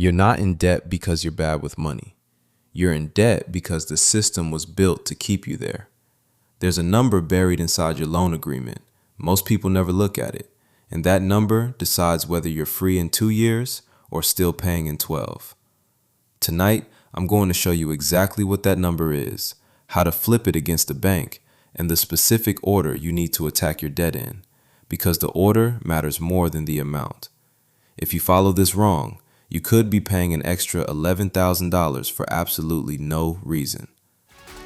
You're not in debt because you're bad with money. You're in debt because the system was built to keep you there. There's a number buried inside your loan agreement. Most people never look at it, and that number decides whether you're free in 2 years or still paying in 12. Tonight, I'm going to show you exactly what that number is, how to flip it against the bank, and the specific order you need to attack your debt in, because the order matters more than the amount. If you follow this wrong, you could be paying an extra $11,000 for absolutely no reason.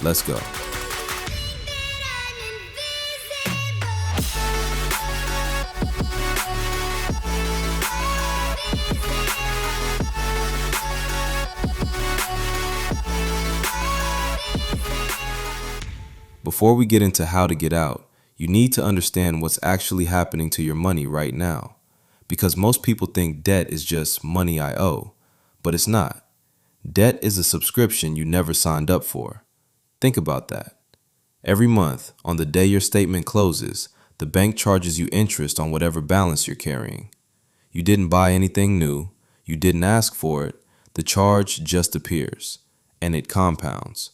Let's go. Before we get into how to get out, you need to understand what's actually happening to your money right now. Because most people think debt is just money I owe, but it's not. Debt is a subscription you never signed up for. Think about that. Every month, on the day your statement closes, the bank charges you interest on whatever balance you're carrying. You didn't buy anything new, you didn't ask for it, the charge just appears, and it compounds,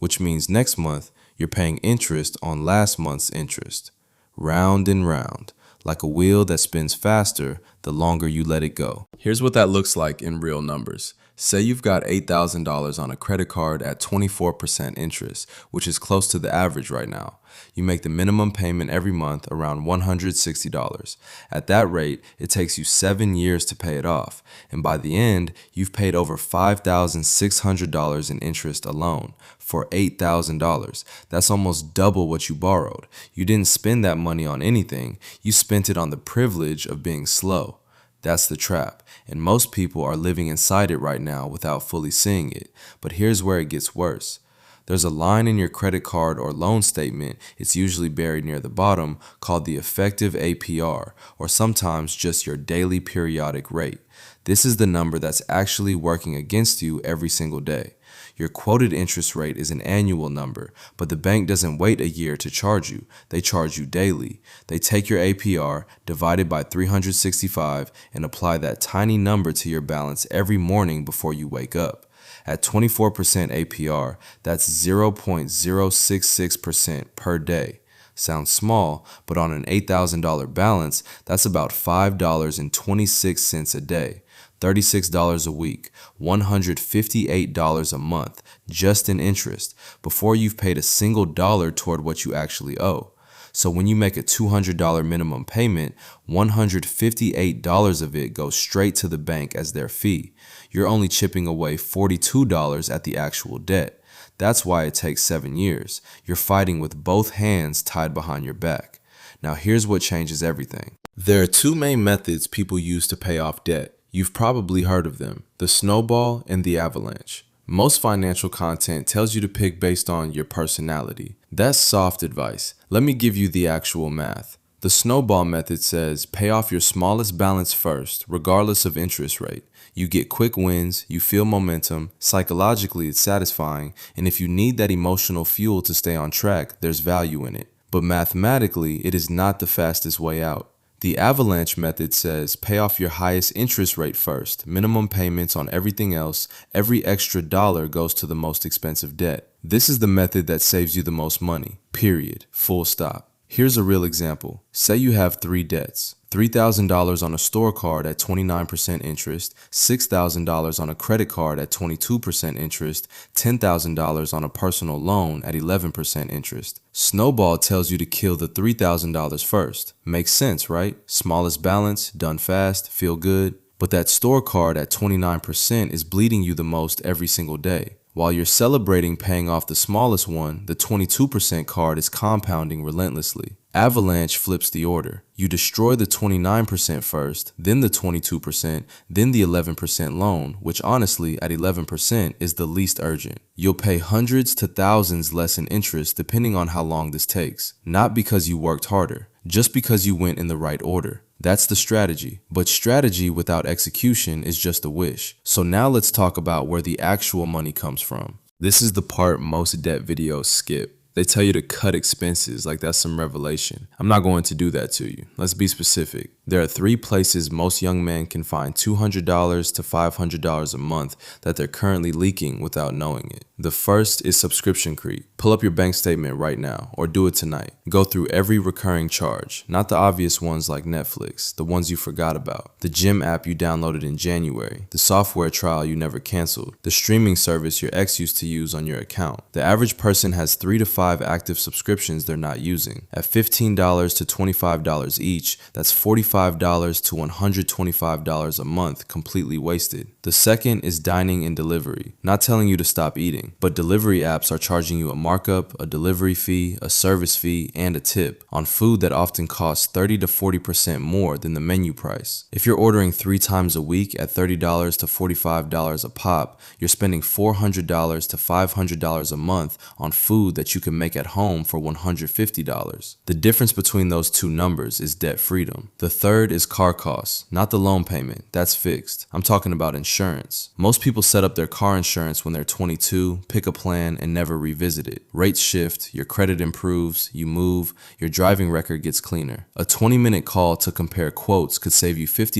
which means next month you're paying interest on last month's interest, round and round, like a wheel that spins faster the longer you let it go. Here's what that looks like in real numbers. Say you've got $8,000 on a credit card at 24% interest, which is close to the average right now. You make the minimum payment every month around $160. At that rate, it takes you 7 years to pay it off, and by the end, you've paid over $5,600 in interest alone for $8,000. That's almost double what you borrowed. You didn't spend that money on anything, you spent it on the privilege of being slow. That's the trap, and most people are living inside it right now without fully seeing it. But here's where it gets worse. There's a line in your credit card or loan statement, it's usually buried near the bottom, called the effective APR, or sometimes just your daily periodic rate. This is the number that's actually working against you every single day. Your quoted interest rate is an annual number, but the bank doesn't wait a year to charge you. They charge you daily. They take your APR, divide it by 365, and apply that tiny number to your balance every morning before you wake up. At 24% APR, that's 0.066% per day. Sounds small, but on an $8,000 balance, that's about $5.26 a day. $36 a week, $158 a month, just in interest, before you've paid a single dollar toward what you actually owe. So when you make a $200 minimum payment, $158 of it goes straight to the bank as their fee. You're only chipping away $42 at the actual debt. That's why it takes 7 years. You're fighting with both hands tied behind your back. Now here's what changes everything. There are two main methods people use to pay off debt. You've probably heard of them, the snowball and the avalanche. Most financial content tells you to pick based on your personality. That's soft advice. Let me give you the actual math. The snowball method says pay off your smallest balance first, regardless of interest rate. You get quick wins, you feel momentum, psychologically it's satisfying, and if you need that emotional fuel to stay on track, there's value in it. But mathematically, it is not the fastest way out. The avalanche method says pay off your highest interest rate first, minimum payments on everything else, every extra dollar goes to the most expensive debt. This is the method that saves you the most money, period, full stop. Here's a real example. Say you have 3 debts. $3,000 on a store card at 29% interest, $6,000 on a credit card at 22% interest, $10,000 on a personal loan at 11% interest. Snowball tells you to kill the $3,000 first. Makes sense, right? Smallest balance, done fast, feel good. But that store card at 29% is bleeding you the most every single day. While you're celebrating paying off the smallest one, the 22% card is compounding relentlessly. Avalanche flips the order. You destroy the 29% first, then the 22%, then the 11% loan, which honestly at 11% is the least urgent. You'll pay hundreds to thousands less in interest depending on how long this takes. Not because you worked harder, just because you went in the right order. That's the strategy. But strategy without execution is just a wish. So now let's talk about where the actual money comes from. This is the part most debt videos skip. They tell you to cut expenses like that's some revelation. I'm not going to do that to you. Let's be specific. There are three places most young men can find $200 to $500 a month that they're currently leaking without knowing it. The first is subscription creep. Pull up your bank statement right now, or do it tonight. Go through every recurring charge, not the obvious ones like Netflix, the ones you forgot about, the gym app you downloaded in January, the software trial you never canceled, the streaming service your ex used to use on your account. The average person has 3 to 5 active subscriptions they're not using. At $15 to $25 each, that's $45 to $125 a month completely wasted. The second is dining and delivery. Not telling you to stop eating, but delivery apps are charging you a markup, a delivery fee, a service fee, and a tip on food that often costs 30 to 40% more than the menu price. If you're ordering 3 times a week at $30 to $45 a pop, you're spending $400 to $500 a month on food that you can make at home for $150. The difference between those two numbers is debt freedom. The third is car costs, not the loan payment. That's fixed. I'm talking about insurance. Most people set up their car insurance when they're 22, pick a plan, and never revisit it. Rates shift, your credit improves, you move, your driving record gets cleaner. A 20-minute call to compare quotes could save you $50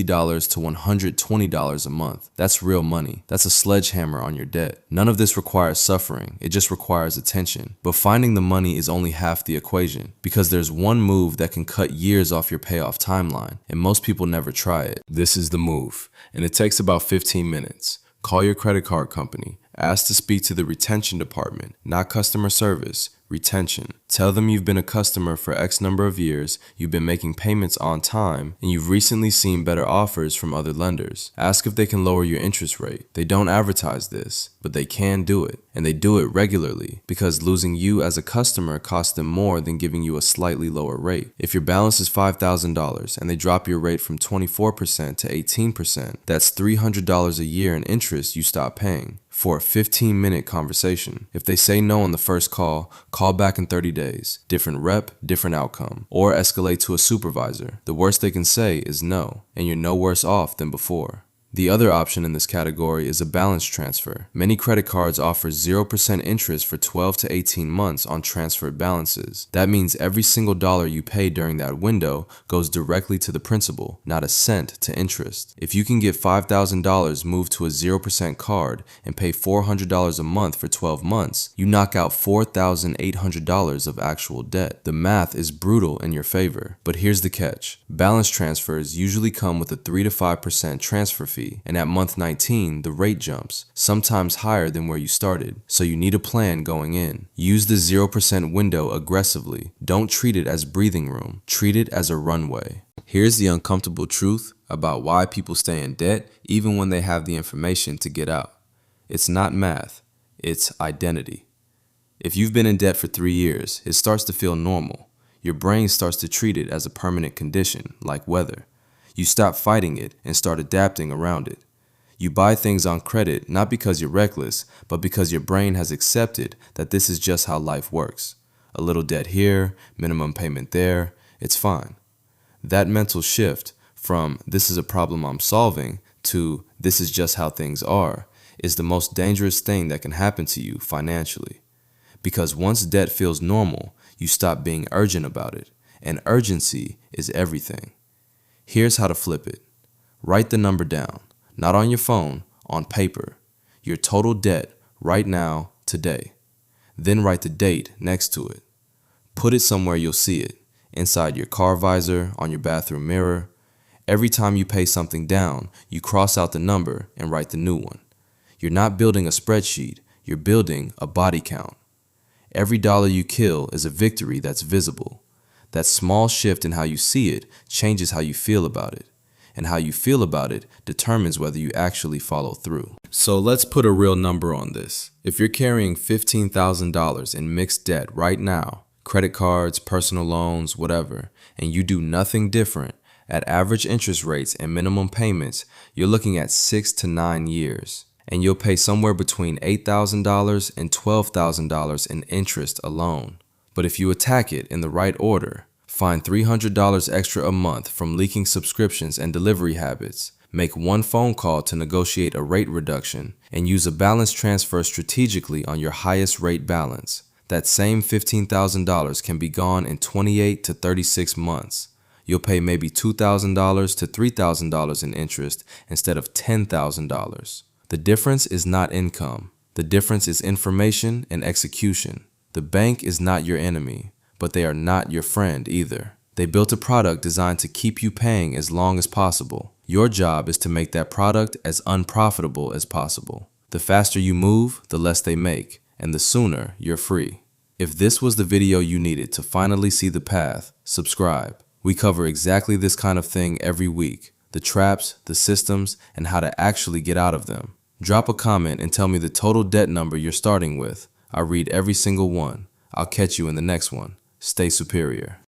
to $120 a month. That's real money. That's a sledgehammer on your debt. None of this requires suffering. It just requires attention. But finding the money is only half the equation, because there's one move that can cut years off your payoff timeline, and most people never try it. This is the move, and it takes about 15 minutes. Call your credit card company. Ask to speak to the retention department, not customer service. Retention. Tell them you've been a customer for X number of years, you've been making payments on time, and you've recently seen better offers from other lenders. Ask if they can lower your interest rate. They don't advertise this, but they can do it, and they do it regularly, because losing you as a customer costs them more than giving you a slightly lower rate. If your balance is $5,000 and they drop your rate from 24% to 18%, that's $300 a year in interest you stop paying for a 15-minute conversation. If they say no on the first call back in 30 days. Different rep, different outcome. Or escalate to a supervisor. The worst they can say is no, and you're no worse off than before. The other option in this category is a balance transfer. Many credit cards offer 0% interest for 12 to 18 months on transferred balances. That means every single dollar you pay during that window goes directly to the principal, not a cent to interest. If you can get $5,000 moved to a 0% card and pay $400 a month for 12 months, you knock out $4,800 of actual debt. The math is brutal in your favor. But here's the catch. Balance transfers usually come with a 3 to 5% transfer fee. And at month 19, the rate jumps, sometimes higher than where you started. So you need a plan going in. Use the 0% window aggressively. Don't treat it as breathing room. Treat it as a runway. Here's the uncomfortable truth about why people stay in debt even when they have the information to get out. It's not math, it's identity. If you've been in debt for 3 years, it starts to feel normal. Your brain starts to treat it as a permanent condition, like weather. You stop fighting it and start adapting around it. You buy things on credit not because you're reckless, but because your brain has accepted that this is just how life works. A little debt here, minimum payment there, it's fine. That mental shift from "this is a problem I'm solving" to "this is just how things are" is the most dangerous thing that can happen to you financially. Because once debt feels normal, you stop being urgent about it, and urgency is everything. Here's how to flip it. Write the number down, not on your phone, on paper. Your total debt right now, today. Then write the date next to it. Put it somewhere you'll see it, inside your car visor, on your bathroom mirror. Every time you pay something down, you cross out the number and write the new one. You're not building a spreadsheet, you're building a body count. Every dollar you kill is a victory that's visible. That small shift in how you see it changes how you feel about it. And how you feel about it determines whether you actually follow through. So let's put a real number on this. If you're carrying $15,000 in mixed debt right now, credit cards, personal loans, whatever, and you do nothing different, at average interest rates and minimum payments, you're looking at 6 to 9 years. And you'll pay somewhere between $8,000 and $12,000 in interest alone. But if you attack it in the right order, find $300 extra a month from leaking subscriptions and delivery habits, make one phone call to negotiate a rate reduction, and use a balance transfer strategically on your highest rate balance, that same $15,000 can be gone in 28 to 36 months. You'll pay maybe $2,000 to $3,000 in interest instead of $10,000. The difference is not income. The difference is information and execution. The bank is not your enemy, but they are not your friend either. They built a product designed to keep you paying as long as possible. Your job is to make that product as unprofitable as possible. The faster you move, the less they make, and the sooner you're free. If this was the video you needed to finally see the path, subscribe. We cover exactly this kind of thing every week: the traps, the systems, and how to actually get out of them. Drop a comment and tell me the total debt number you're starting with. I read every single one. I'll catch you in the next one. Stay superior.